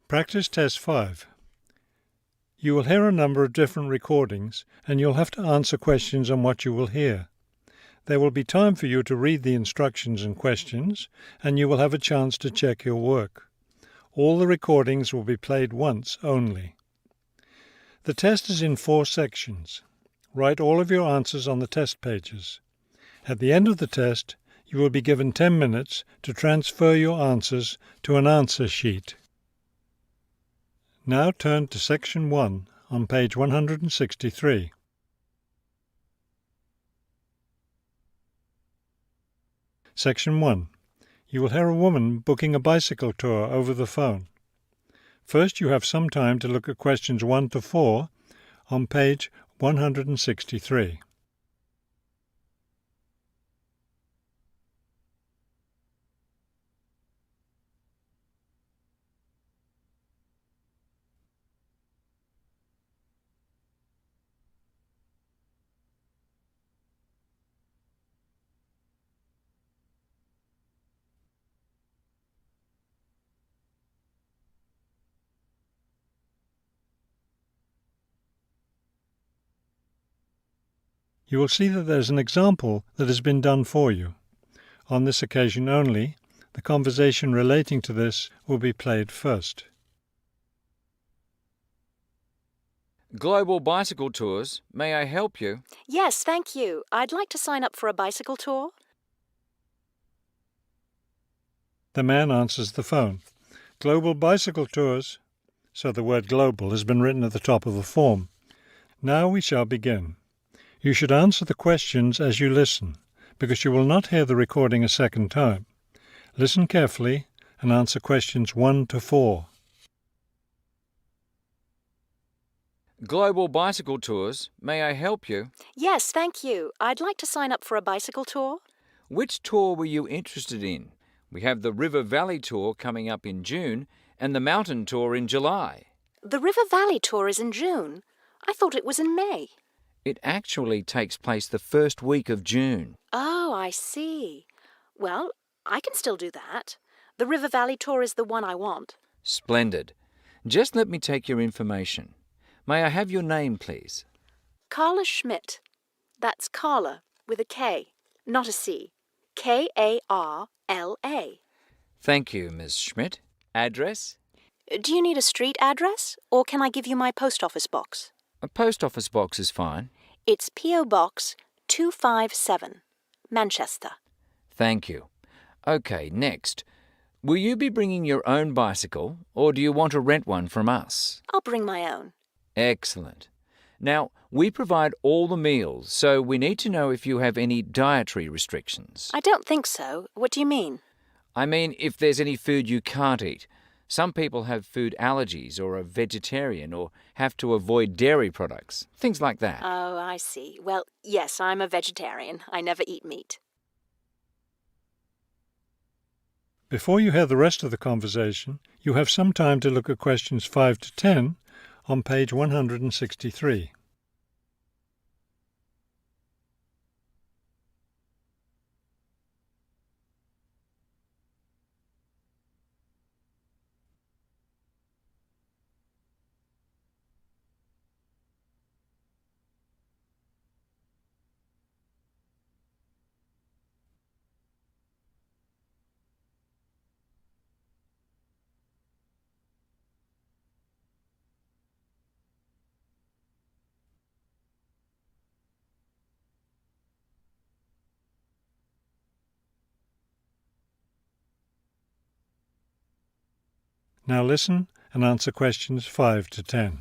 Practice Test 5. You will hear a number of different recordings and you'll have to answer questions on what you will hear. There will be time for you to read the instructions and questions, and you will have a chance to check your work. All the recordings will be played once only. The test is in 4 sections. Write all of your answers on the test pages. At the end of the test, you will be given 10 minutes to transfer your answers to an answer sheet. Now turn to Section 1 on page 163. Section 1. You will hear a woman booking a bicycle tour over the phone. First, you have some time to look at questions 1 to 4 on page 163. You will see that there is an example that has been done for you. On this occasion only, the conversation relating to this will be played first. Global bicycle tours. May I help you? Yes, thank you. I'd like to sign up for a bicycle tour. The man answers the phone. Global bicycle tours. So the word global has been written at the top of the form. Now we shall begin. You should answer the questions as you listen, because you will not hear the recording a second time. Listen carefully and answer questions 1 to 4. Global bicycle tours. May I help you? Yes, thank you. I'd like to sign up for a bicycle tour. Which tour were you interested in? We have the River Valley tour coming up in June and the mountain tour in July. The River Valley tour is in June. I thought it was in May. It actually takes place the first week of June. Oh, I see. Well, I can still do that. The River Valley tour is the one I want. Splendid. Just let me take your information. May I have your name, please? Carla Schmidt. That's Carla with a K, not a C. Karla. Thank you, Ms. Schmidt. Address? Do you need a street address, or can I give you my post office box? A post office box is fine. It's P.O. Box 257, Manchester. Thank you. Okay, next. Will you be bringing your own bicycle, or do you want to rent one from us? I'll bring my own. Excellent. Now, we provide all the meals, so we need to know if you have any dietary restrictions. I don't think so. What do you mean? I mean, if there's any food you can't eat. Some people have food allergies or are vegetarian or have to avoid dairy products, things like that. Oh, I see. Well, yes, I'm a vegetarian. I never eat meat. Before you hear the rest of the conversation, you have some time to look at questions 5 to 10 on page 163. Now listen and answer questions 5 to 10.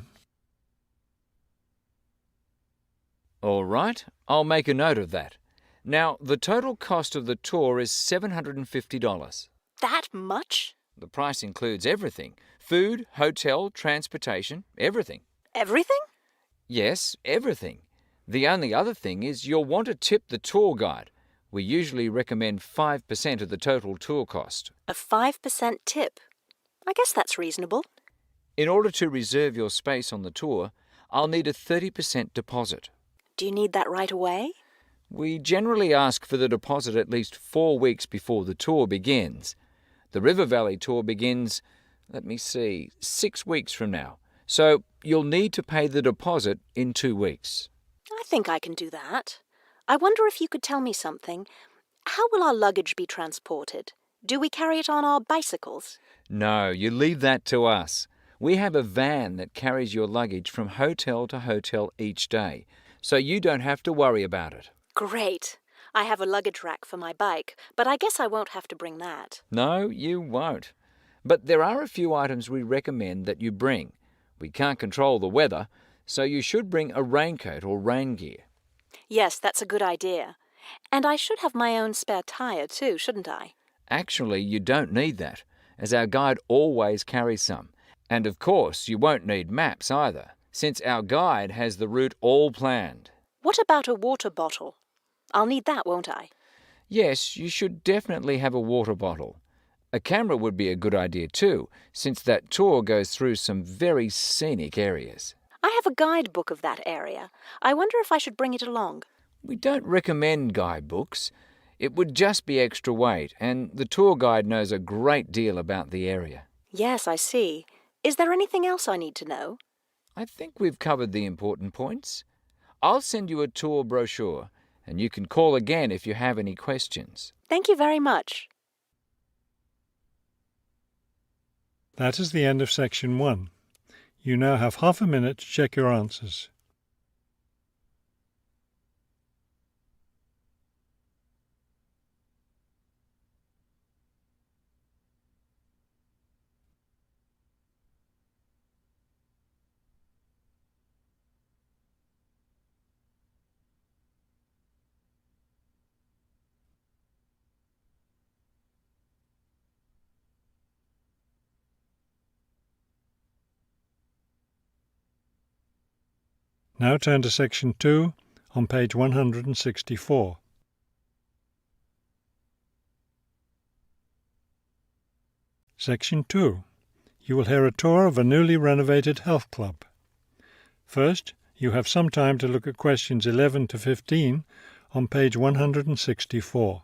All right, I'll make a note of that. Now, the total cost of the tour is $750. That much? The price includes everything. Food, hotel, transportation, everything. Everything? Yes, everything. The only other thing is you'll want to tip the tour guide. We usually recommend 5% of the total tour cost. A 5% tip. I guess that's reasonable. In order to reserve your space on the tour, I'll need a 30% deposit. Do you need that right away? We generally ask for the deposit at least 4 weeks before the tour begins. The River Valley tour begins let me see, 6 weeks from now. So you'll need to pay the deposit in 2 weeks. I think I can do that. I wonder if you could tell me something. How will our luggage be transported? Do we carry it on our bicycles? No, you leave that to us. We have a van that carries your luggage from hotel to hotel each day, so you don't have to worry about it. Great. I have a luggage rack for my bike, but I guess I won't have to bring that. No, you won't. But there are a few items we recommend that you bring. We can't control the weather, so you should bring a raincoat or rain gear. Yes, that's a good idea. And I should have my own spare tyre too, shouldn't I? Actually, you don't need that, as our guide always carries some. And of course, you won't need maps either, since our guide has the route all planned. What about a water bottle? I'll need that, won't I? Yes, you should definitely have a water bottle. A camera would be a good idea too, since that tour goes through some very scenic areas. I have a guidebook of that area. I wonder if I should bring it along. We don't recommend guidebooks. It would just be extra weight, and the tour guide knows a great deal about the area. Yes, I see. Is there anything else I need to know? I think we've covered the important points. I'll send you a tour brochure, and you can call again if you have any questions. Thank you very much. That is the end of section 1. You now have half a minute to check your answers. Now turn to section 2 on page 164. Section 2. You will hear a tour of a newly renovated health club. First, you have some time to look at questions 11 to 15 on page 164.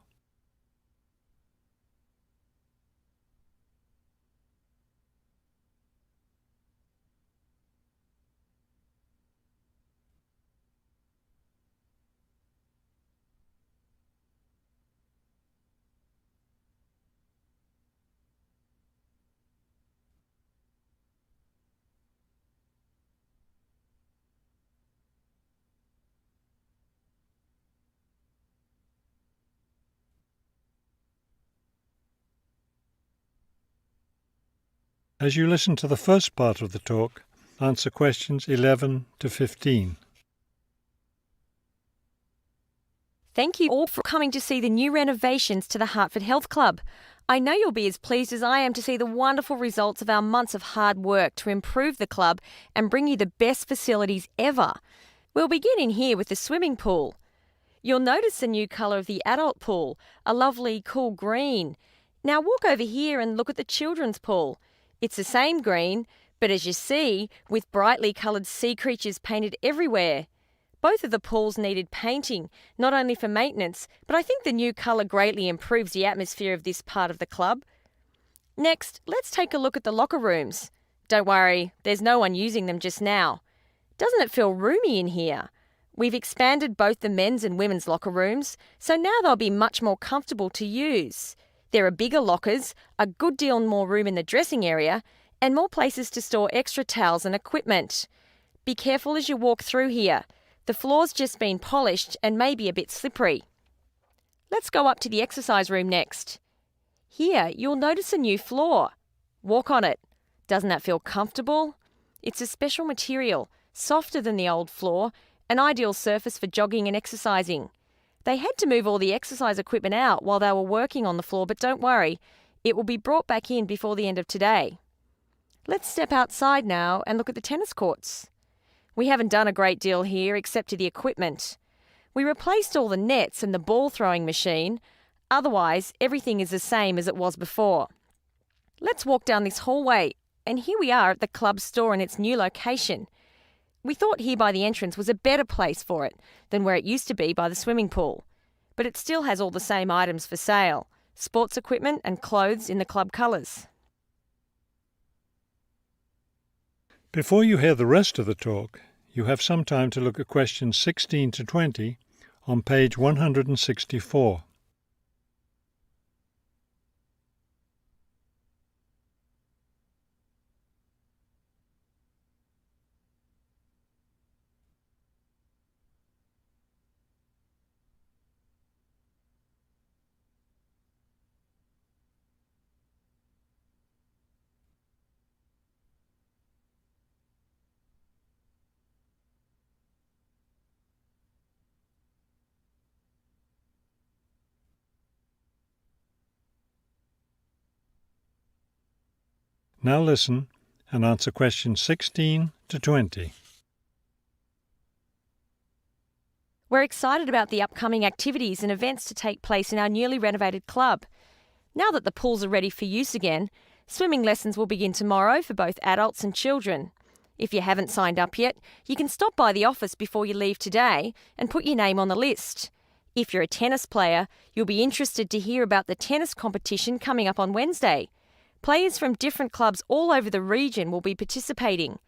As you listen to the first part of the talk, answer questions 11 to 15. Thank you all for coming to see the new renovations to the Hartford Health Club. I know you'll be as pleased as I am to see the wonderful results of our months of hard work to improve the club and bring you the best facilities ever. We'll begin in here with the swimming pool. You'll notice the new colour of the adult pool, a lovely cool green. Now walk over here and look at the children's pool. It's the same green, but as you see, with brightly coloured sea creatures painted everywhere. Both of the pools needed painting, not only for maintenance, but I think the new colour greatly improves the atmosphere of this part of the club. Next, let's take a look at the locker rooms. Don't worry, there's no one using them just now. Doesn't it feel roomy in here? We've expanded both the men's and women's locker rooms, so now they'll be much more comfortable to use. There are bigger lockers, a good deal more room in the dressing area, and more places to store extra towels and equipment. Be careful as you walk through here. The floor's just been polished and may be a bit slippery. Let's go up to the exercise room next. Here, you'll notice a new floor. Walk on it. Doesn't that feel comfortable? It's a special material, softer than the old floor, an ideal surface for jogging and exercising. They had to move all the exercise equipment out while they were working on the floor, but don't worry, it will be brought back in before the end of today. Let's step outside now and look at the tennis courts. We haven't done a great deal here except to the equipment. We replaced all the nets and the ball throwing machine. Otherwise, everything is the same as it was before. Let's walk down this hallway, and here we are at the club store in its new location. We thought here by the entrance was a better place for it than where it used to be by the swimming pool. But it still has all the same items for sale, sports equipment and clothes in the club colours. Before you hear the rest of the talk, you have some time to look at questions 16 to 20 on page 164. Now listen and answer questions 16 to 20. We're excited about the upcoming activities and events to take place in our newly renovated club. Now that the pools are ready for use again, swimming lessons will begin tomorrow for both adults and children. If you haven't signed up yet, you can stop by the office before you leave today and put your name on the list. If you're a tennis player, you'll be interested to hear about the tennis competition coming up on Wednesday. Players from different clubs all over the region will be participating.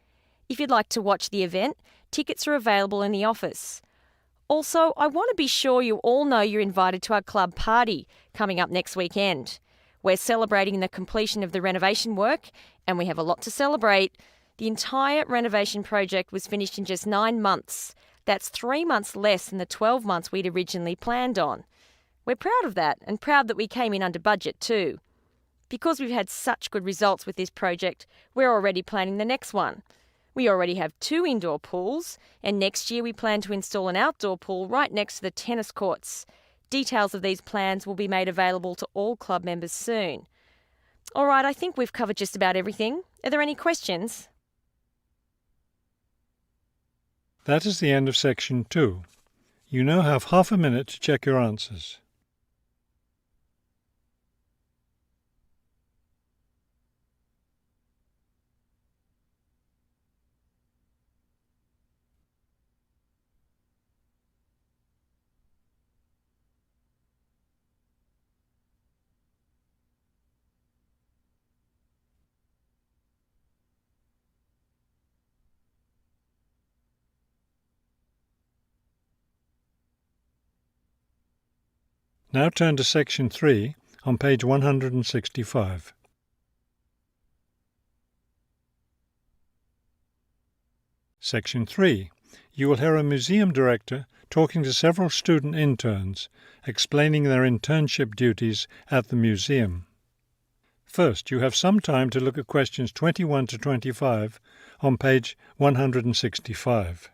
If you'd like to watch the event, tickets are available in the office. Also, I want to be sure you all know you're invited to our club party coming up next weekend. We're celebrating the completion of the renovation work, and we have a lot to celebrate. The entire renovation project was finished in just 9 months. That's 3 months less than the 12 months we'd originally planned on. We're proud of that, and proud that we came in under budget too. Because we've had such good results with this project, we're already planning the next one. We already have 2 indoor pools, and next year we plan to install an outdoor pool right next to the tennis courts. Details of these plans will be made available to all club members soon. All right, I think we've covered just about everything. Are there any questions? That is the end of section 2. You now have half a minute to check your answers. Now turn to section 3 on page 165. Section 3. You will hear a museum director talking to several student interns, explaining their internship duties at the museum. First, you have some time to look at questions 21 to 25 on page 165.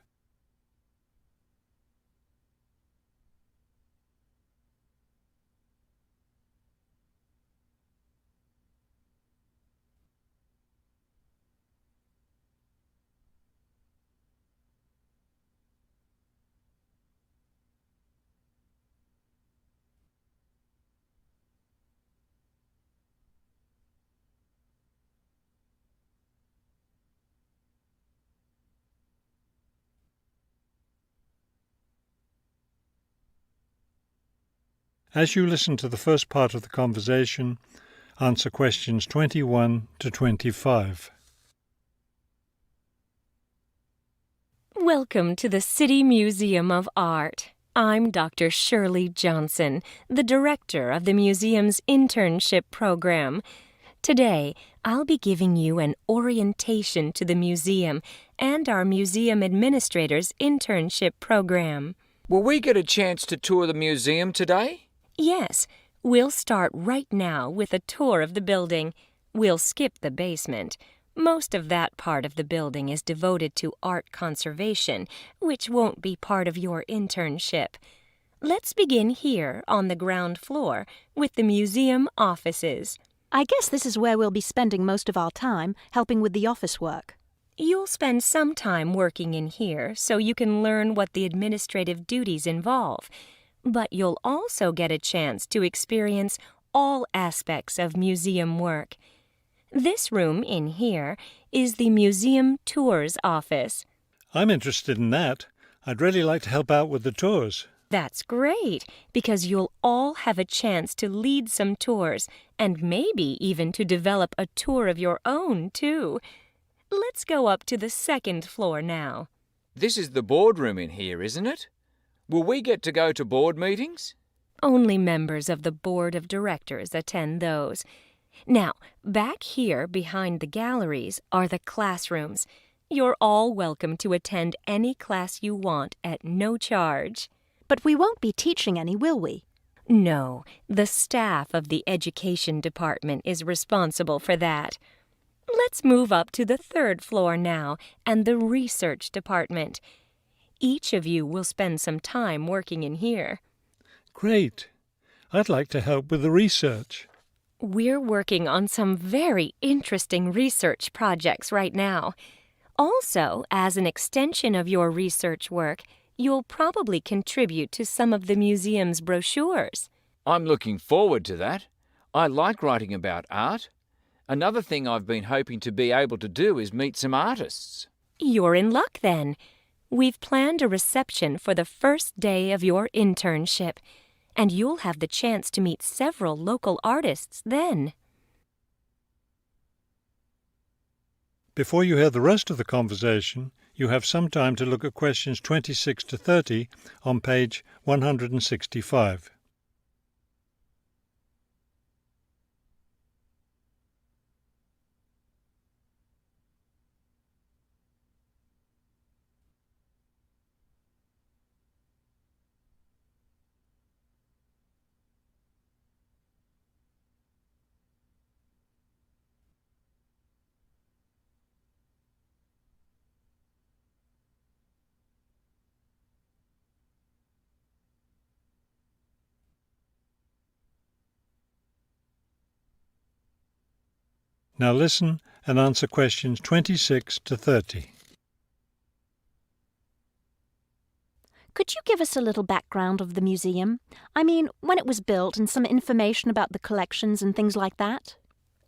As you listen to the first part of the conversation, answer questions 21 to 25. Welcome to the City Museum of Art. I'm Dr. Shirley Johnson, the director of the museum's internship program. Today, I'll be giving you an orientation to the museum and our museum administrator's internship program. Will we get a chance to tour the museum today? Yes, we'll start right now with a tour of the building. We'll skip the basement. Most of that part of the building is devoted to art conservation, which won't be part of your internship. Let's begin here on the ground floor with the museum offices. I guess this is where we'll be spending most of our time, helping with the office work. You'll spend some time working in here so you can learn what the administrative duties involve. But you'll also get a chance to experience all aspects of museum work. This room in here is the Museum Tours office. I'm interested in that. I'd really like to help out with the tours. That's great, because you'll all have a chance to lead some tours and maybe even to develop a tour of your own, too. Let's go up to the second floor now. This is the boardroom in here, isn't it? Will we get to go to board meetings? Only members of the board of directors attend those. Now, back here behind the galleries are the classrooms. You're all welcome to attend any class you want at no charge. But we won't be teaching any, will we? No, the staff of the education department is responsible for that. Let's move up to the third floor now and the research department. Each of you will spend some time working in here. Great. I'd like to help with the research. We're working on some very interesting research projects right now. Also, as an extension of your research work, you'll probably contribute to some of the museum's brochures. I'm looking forward to that. I like writing about art. Another thing I've been hoping to be able to do is meet some artists. You're in luck then. We've planned a reception for the first day of your internship, and you'll have the chance to meet several local artists then. Before you hear the rest of the conversation, you have some time to look at questions 26 to 30 on page 165. Now listen and answer questions 26 to 30. Could you give us a little background of the museum? I mean, when it was built and some information about the collections and things like that?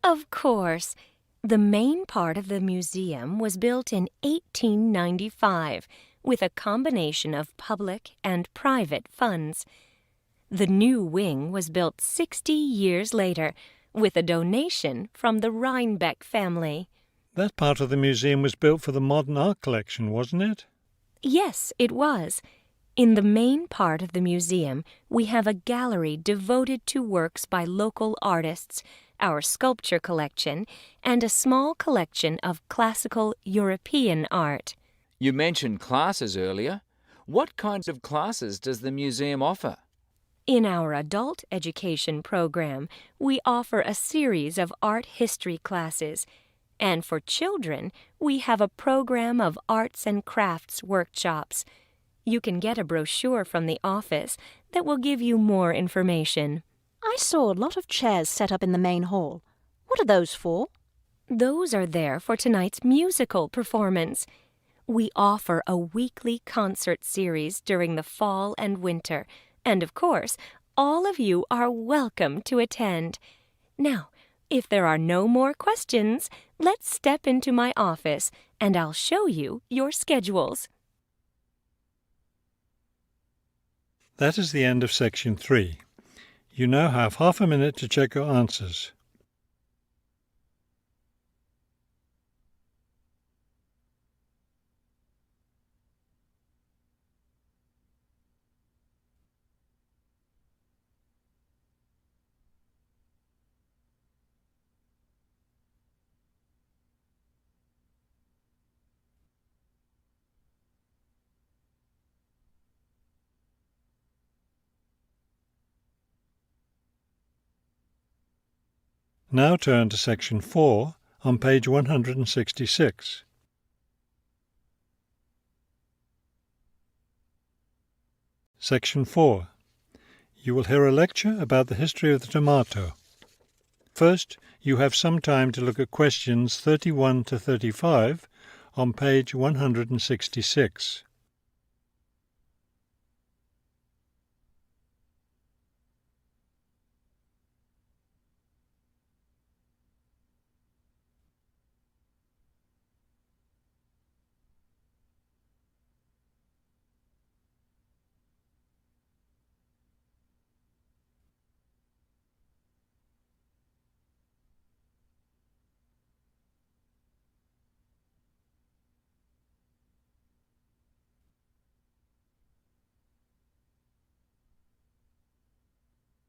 Of course. The main part of the museum was built in 1895 with a combination of public and private funds. The new wing was built 60 years later with a donation from the Rhinebeck family. That part of the museum was built for the modern art collection, wasn't it? Yes, it was. In the main part of the museum, we have a gallery devoted to works by local artists, our sculpture collection, and a small collection of classical European art. You mentioned classes earlier. What kinds of classes does the museum offer? In our adult education program, we offer a series of art history classes, and for children, we have a program of arts and crafts workshops. You can get a brochure from the office that will give you more information. I saw a lot of chairs set up in the main hall. What are those for? Those are there for tonight's musical performance. We offer a weekly concert series during the fall and winter, and of course, all of you are welcome to attend. Now, if there are no more questions, let's step into my office and I'll show you your schedules. That is the end of section 3. You now have half a minute to check your answers. Now turn to section 4 on page 166. Section 4. You will hear a lecture about the history of the tomato. First, you have some time to look at questions 31 to 35 on page 166.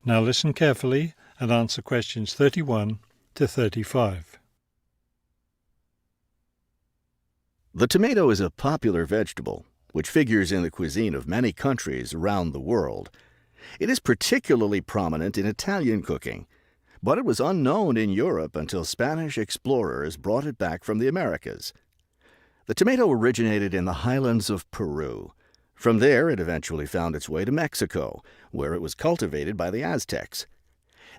Now listen carefully and answer questions 31 to 35. The tomato is a popular vegetable, which figures in the cuisine of many countries around the world. It is particularly prominent in Italian cooking, but it was unknown in Europe until Spanish explorers brought it back from the Americas. The tomato originated in the highlands of Peru. From there, it eventually found its way to Mexico, where it was cultivated by the Aztecs.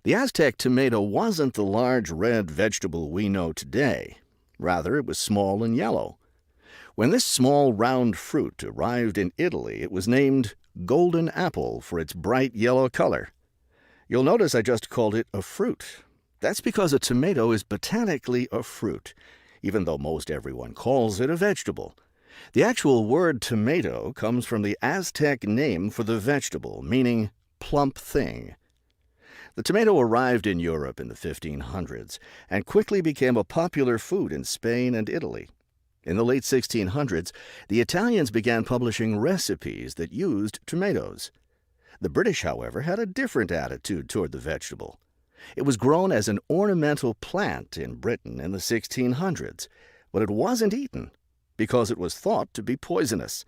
The Aztec tomato wasn't the large red vegetable we know today. Rather, it was small and yellow. When this small round fruit arrived in Italy, it was named golden apple for its bright yellow color. You'll notice I just called it a fruit. That's because a tomato is botanically a fruit, even though most everyone calls it a vegetable. The actual word tomato comes from the Aztec name for the vegetable, meaning plump thing. The tomato arrived in Europe in the 1500s and quickly became a popular food in Spain and Italy. In the late 1600s, the Italians began publishing recipes that used tomatoes. The British, however, had a different attitude toward the vegetable. It was grown as an ornamental plant in Britain in the 1600s, but it wasn't eaten because it was thought to be poisonous.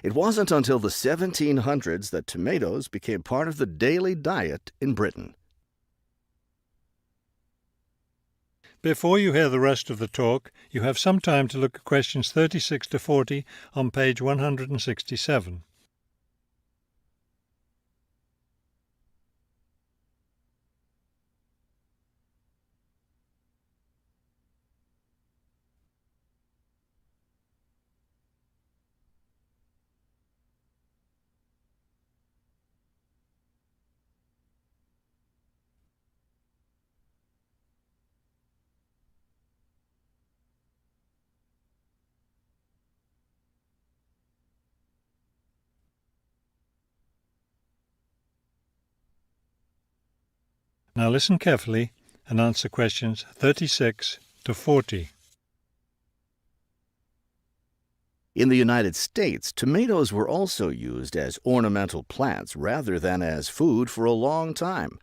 It wasn't until the 1700s that tomatoes became part of the daily diet in Britain. Before you hear the rest of the talk, you have some time to look at questions 36 to 40 on page 167. Now listen carefully and answer questions 36 to 40. In the United States, tomatoes were also used as ornamental plants rather than as food for a long time.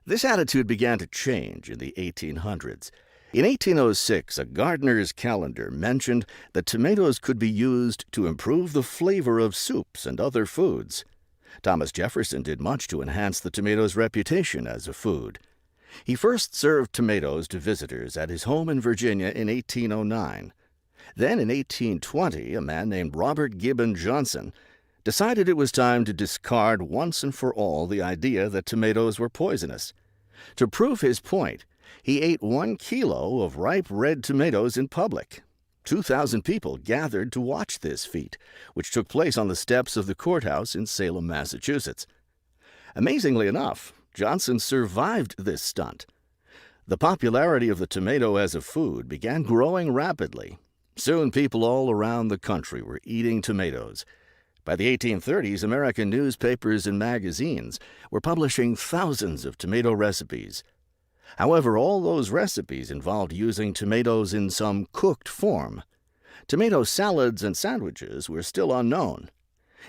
This attitude began to change in the 1800s. In 1806, a gardener's calendar mentioned that tomatoes could be used to improve the flavor of soups and other foods. Thomas Jefferson did much to enhance the tomato's reputation as a food. He first served tomatoes to visitors at his home in Virginia in 1809. Then in 1820, a man named Robert Gibbon Johnson decided it was time to discard once and for all the idea that tomatoes were poisonous. To prove his point, he ate 1 kilo of ripe red tomatoes in public. 2,000 people gathered to watch this feat, which took place on the steps of the courthouse in Salem, Massachusetts. Amazingly enough, Johnson survived this stunt. The popularity of the tomato as a food began growing rapidly. Soon people all around the country were eating tomatoes. By the 1830s, American newspapers and magazines were publishing thousands of tomato recipes. However, all those recipes involved using tomatoes in some cooked form. Tomato salads and sandwiches were still unknown.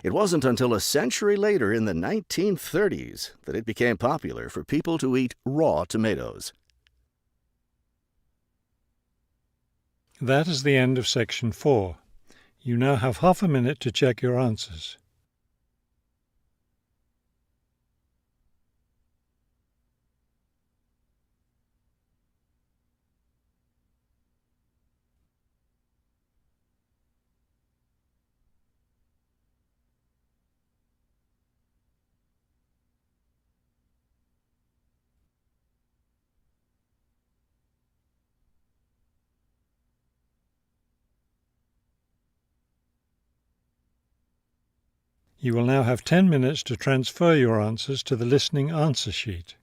It wasn't until a century later, in the 1930s, that it became popular for people to eat raw tomatoes. That is the end of section 4. You now have half a minute to check your answers. You will now have 10 minutes to transfer your answers to the listening answer sheet.